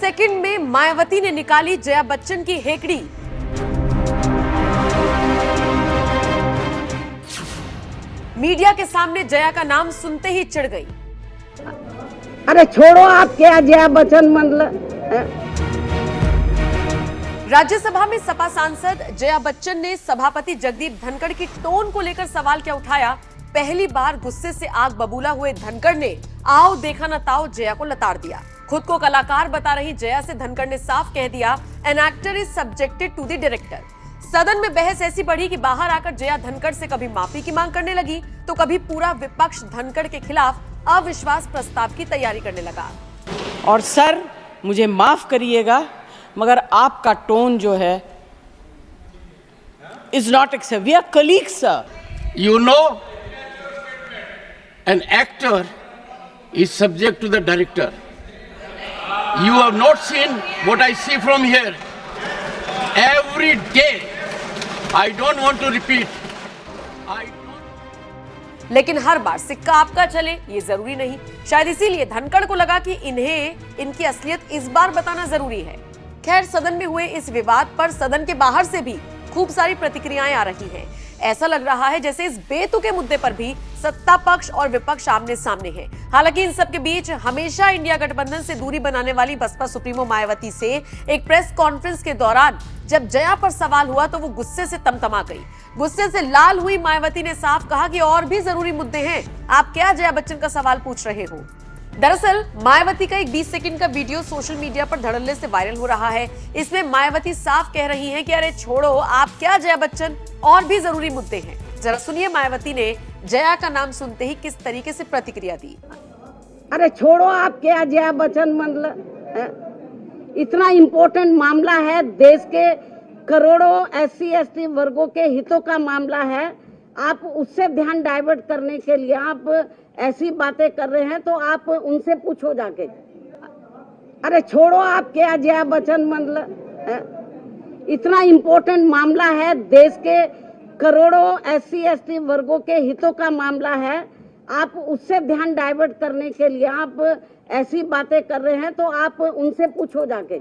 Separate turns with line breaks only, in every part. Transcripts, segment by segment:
Second में मायावती ने निकाली जया बच्चन की हेकड़ी। मीडिया के सामने जया का नाम सुनते ही चिढ़ गई।
अरे छोड़ो, आप क्या जया बच्चन मतलब।
राज्यसभा में सपा सांसद जया बच्चन ने सभापति जगदीप धनखड़ की टोन को लेकर सवाल क्या उठाया। पहली बार गुस्से से आग बबूला हुए धनखड़ ने आओ देखा न ताओ जया को लताड़ दिया। खुद को कलाकार बता रही जया से धनखड़ ने साफ कह दिया, an actor is subjected to the director. सदन में बहस ऐसी बढ़ी कि बाहर आकर जया धनखड़ से कभी माफी की मांग करने लगी तो कभी पूरा विपक्ष धनखड़ के खिलाफ अविश्वास प्रस्ताव की तैयारी करने लगा।
और सर मुझे माफ करिएगा मगर आपका टोन जो है is not accept, we are colleagues sir.
You know, an actor is subject to the director. You have not seen what I see from here. Every day, I don't want to repeat.
लेकिन हर बार सिक्का आपका चले ये जरूरी नहीं। शायद इसीलिए धनखड़ को लगा कि इन्हें इनकी असलियत इस बार बताना जरूरी है। खैर, सदन में हुए इस विवाद पर सदन के बाहर से भी खूब सारी प्रतिक्रियाएं आ रही हैं। ऐसा लग रहा है जैसे इस बेतुके मुद्दे पर भी सत्ता पक्ष और विपक्ष आमने सामने है। हालांकि इन सब के बीच हमेशा इंडिया गठबंधन से दूरी बनाने वाली बसपा सुप्रीमो मायावती से एक प्रेस कॉन्फ्रेंस के दौरान जब जया पर सवाल हुआ तो वो गुस्से से तमतमा गई। गुस्से से लाल हुई मायावती ने साफ कहा कि और भी जरूरी मुद्दे हैं, आप क्या जया बच्चन का सवाल पूछ रहे हो। दरअसल मायावती का एक 20 सेकंड का वीडियो सोशल मीडिया पर धड़ल्ले से वायरल हो रहा है। इसमें मायावती साफ कह रही हैं कि अरे छोड़ो, आप क्या जया बच्चन, और भी जरूरी मुद्दे हैं। जरा सुनिए मायावती ने जया का नाम सुनते ही किस तरीके से प्रतिक्रिया दी।
अरे छोड़ो, आप क्या जया बच्चन मतलब। इतना इम्पोर्टेंट मामला है, देश के करोड़ों SC ST वर्गों के हितों का मामला है। आप उससे ध्यान डाइवर्ट करने के लिए आप ऐसी बातें कर रहे हैं, तो आप उनसे पूछो जाके। अरे छोड़ो, आप क्या जया बच्चन मतलब। इतना इम्पोर्टेंट मामला है, देश के करोड़ों SC ST वर्गों के हितों का मामला है। आप उससे ध्यान डाइवर्ट करने के लिए आप ऐसी बातें कर रहे हैं, तो आप उनसे पूछो जाके।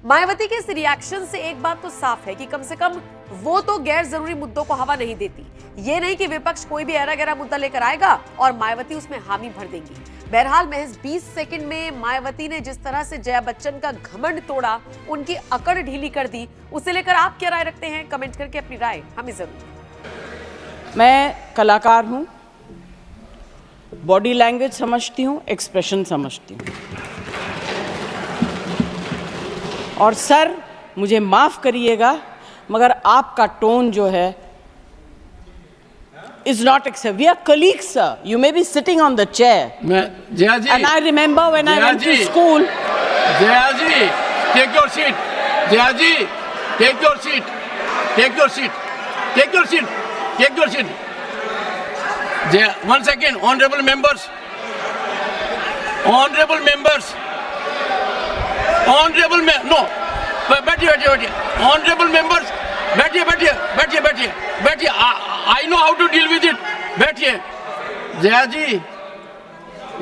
मायावती के इस रिएक्शन से एक बात तो साफ है कि कम से कम वो तो गैर जरूरी मुद्दों को हवा नहीं देती। ये नहीं कि विपक्ष कोई भी ऐरा गैरा मुद्दा लेकर आएगा और मायावती उसमें हामी भर देंगी। बहरहाल महज 20 सेकंड में मायावती ने जिस तरह से जया बच्चन का घमंड तोड़ा, उनकी अकड़ ढीली कर दी, उसे लेकर आप क्या राय रखते हैं? कमेंट करके अपनी राय हमें जरूर।
मैं कलाकार हूं, बॉडी लैंग्वेज समझती हूं, एक्सप्रेशन समझती हूं। और सर मुझे माफ करिएगा मगर आपका टोन जो है is not accept, we are colleagues sir. You may be sitting on the chair
Jaya ji,
and I remember when I went to school.
Jaya ji, take your seat. Jaya ji, take your seat. Take your seat. Take your seat. Take your seat. Jaya, 1 second, honorable members. Honorable members. Honorable no. बैठिए. Honorable members, बैठिए. I know how to deal with it. बैठिए. जया जी,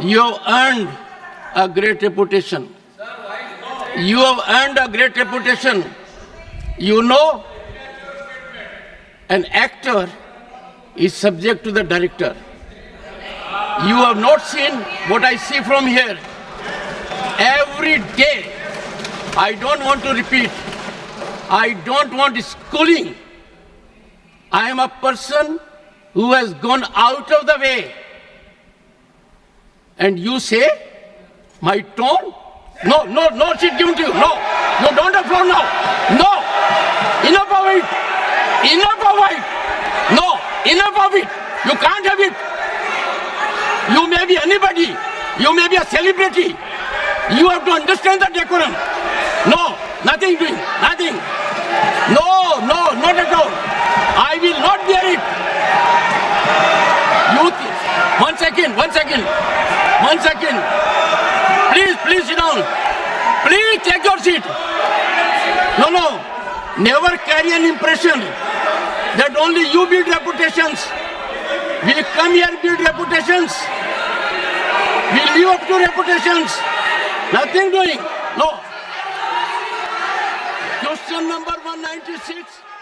you have earned a great reputation. You have earned a great reputation. You know, an actor is subject to the director. You have not seen what I see from here. Every day, I don't want to repeat. I don't want schooling. I am a person who has gone out of the way. And you say, my tone? No, she's given to you. No, don't have floor now. No, enough of it. No, enough of it. You can't have it. You may be anybody. You may be a celebrity. You have to understand the decorum. No, nothing doing, nothing. No, not at all. I will not bear it. One second. Please sit down. Please take your seat. No. Never carry an impression that only you build reputations. We come here build reputations. We live up to reputations. Nothing doing. No. Question number 196.